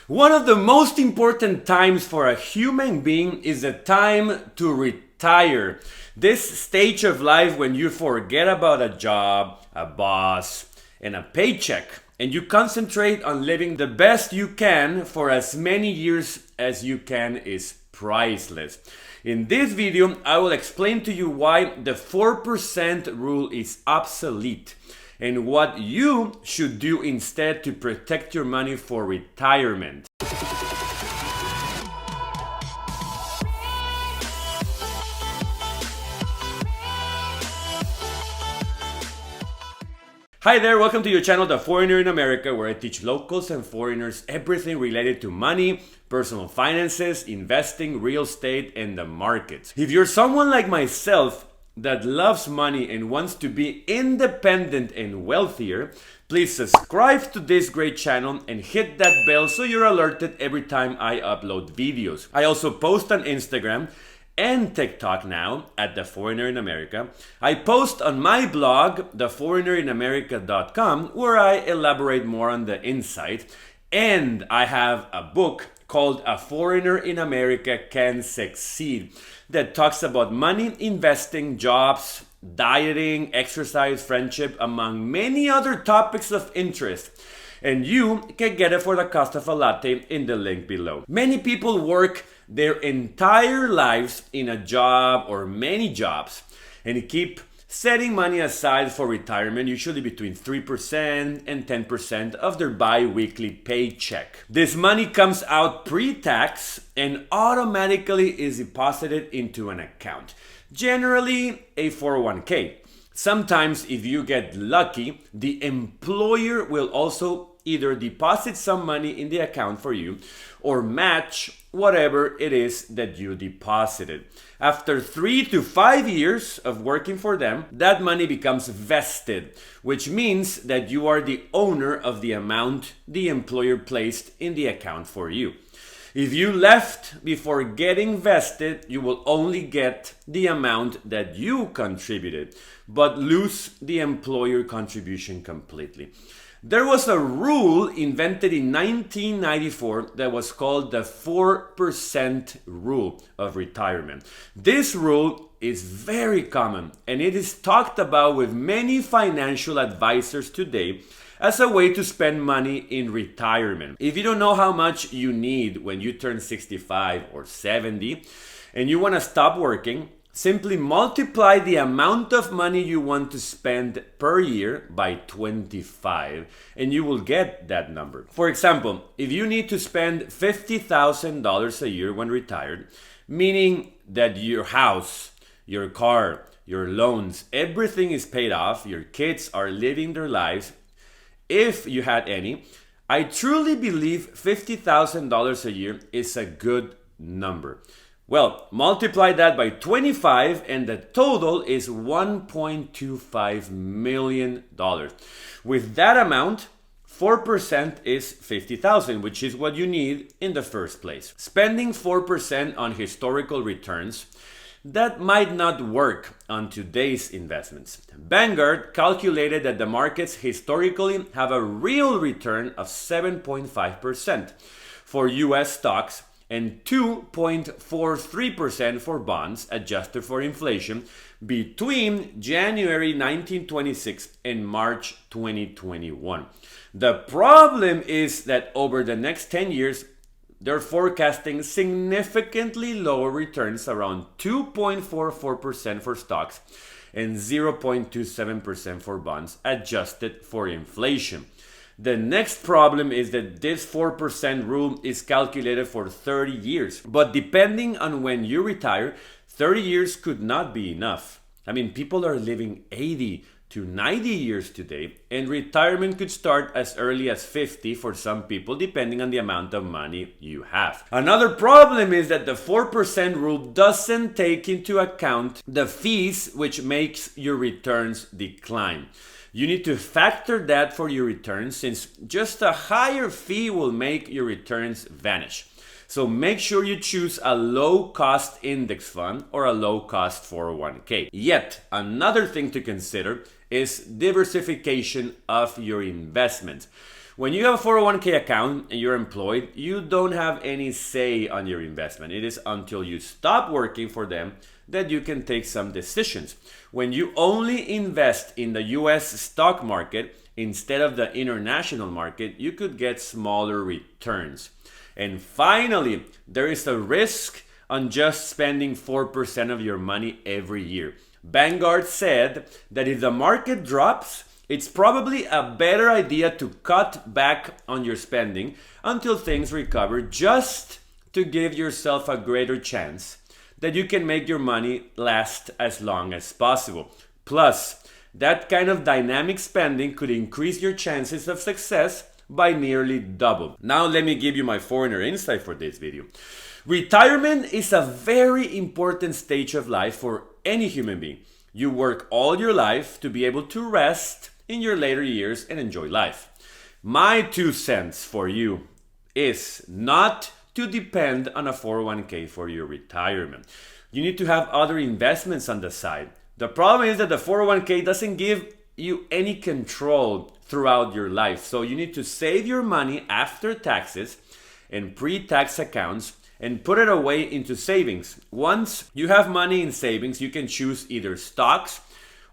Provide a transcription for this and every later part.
One of the most important times for a human being is the time to retire. This stage of life when you forget about a job, a boss, and a paycheck, and you concentrate on living the best you can for as many years as you can is priceless. In this video, I will explain to you why the 4% rule is obsolete and what you should do instead to protect your money for retirement. Hi there, welcome to your channel, The Foreigner in America, where I teach locals and foreigners everything related to money, personal finances, investing, real estate, and the markets. If you're someone like myself that loves money and wants to be independent and wealthier, please subscribe to this great channel and hit that bell so you're alerted every time I upload videos. I also post on Instagram and TikTok now at The Foreigner in America. I post on my blog, theforeignerinamerika.com, where I elaborate more on the insight. And I have a book called A Foreigner in America Can Succeed that talks about money, investing, jobs, dieting, exercise, friendship, among many other topics of interest. And you can get it for the cost of a latte in the link below. Many people work their entire lives in a job or many jobs and keep setting money aside for retirement, usually between 3% and 10% of their bi-weekly paycheck. This money comes out pre-tax and automatically is deposited into an account, generally a 401k. Sometimes, if you get lucky, the employer will also either deposit some money in the account for you or match whatever it is that you deposited. After 3 to 5 years of working for them, that money becomes vested, which means that you are the owner of the amount the employer placed in the account for you. If you left before getting vested, you will only get the amount that you contributed, but lose the employer contribution completely. There was a rule invented in 1994 that was called the 4% rule of retirement. This rule is very common and it is talked about with many financial advisors today as a way to spend money in retirement. If you don't know how much you need when you turn 65 or 70 and you want to stop working, simply multiply the amount of money you want to spend per year by 25 and you will get that number. For example, if you need to spend $50,000 a year when retired, meaning that your house, your car, your loans, everything is paid off, your kids are living their lives, if you had any, I truly believe $50,000 a year is a good number. Well, multiply that by 25 and the total is $1.25 million. With that amount, 4% is $50,000, which is what you need in the first place. Spending 4% on historical returns, that might not work on today's investments. Vanguard calculated that the markets historically have a real return of 7.5% for US stocks and 2.43% for bonds adjusted for inflation between January 1926 and March 2021. The problem is that over the next 10 years, they're forecasting significantly lower returns, around 2.44% for stocks and 0.27% for bonds adjusted for inflation. The next problem is that this 4% rule is calculated for 30 years. But depending on when you retire, 30 years could not be enough. I mean, people are living 80 to 90 years today, and retirement could start as early as 50 for some people, depending on the amount of money you have. Another problem is that the 4% rule doesn't take into account the fees, which makes your returns decline. You need to factor that for your returns, since just a higher fee will make your returns vanish. So make sure you choose a low-cost index fund or a low-cost 401k. Yet, another thing to consider is diversification of your investments. When you have a 401k account and you're employed, you don't have any say on your investment. It is until you stop working for them that you can take some decisions. When you only invest in the US stock market instead of the international market, you could get smaller returns. And finally, there is a risk on just spending 4% of your money every year. Vanguard said that if the market drops, it's probably a better idea to cut back on your spending until things recover, just to give yourself a greater chance that you can make your money last as long as possible. Plus, that kind of dynamic spending could increase your chances of success by nearly double. Now let me give you my foreigner insight for this video. Retirement is a very important stage of life for any human being. You work all your life to be able to rest in your later years and enjoy life. My 2 cents for you is not to depend on a 401k for your retirement. You need to have other investments on the side. The problem is that the 401k doesn't give you any control throughout your life. So you need to save your money after taxes and pre-tax accounts and put it away into savings. Once you have money in savings, you can choose either stocks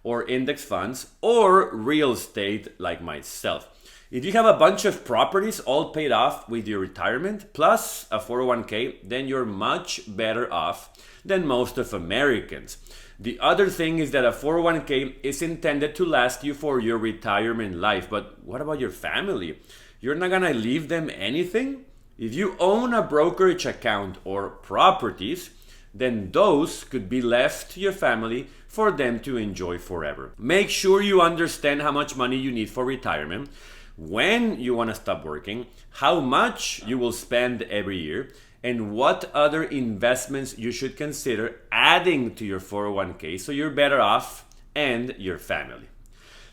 or index funds or real estate like myself. If you have a bunch of properties all paid off with your retirement plus a 401k, then you're much better off than most of Americans. The other thing is that a 401k is intended to last you for your retirement life. But what about your family? You're not gonna leave them anything? If you own a brokerage account or properties, then those could be left to your family for them to enjoy forever. Make sure you understand how much money you need for retirement, when you want to stop working, how much you will spend every year, and what other investments you should consider adding to your 401k so you're better off and your family.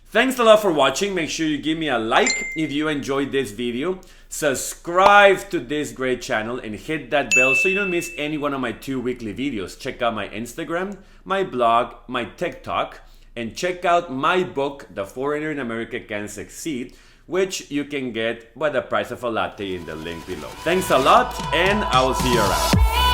Thanks a lot for watching. Make sure you give me a like if you enjoyed this video. Subscribe to this great channel and hit that bell so you don't miss any one of my 2 weekly videos. Check out my Instagram, my blog, my TikTok, and check out my book, The Foreigner in America Can Succeed, which you can get by the price of a latte in the link below. Thanks a lot, and I will see you around.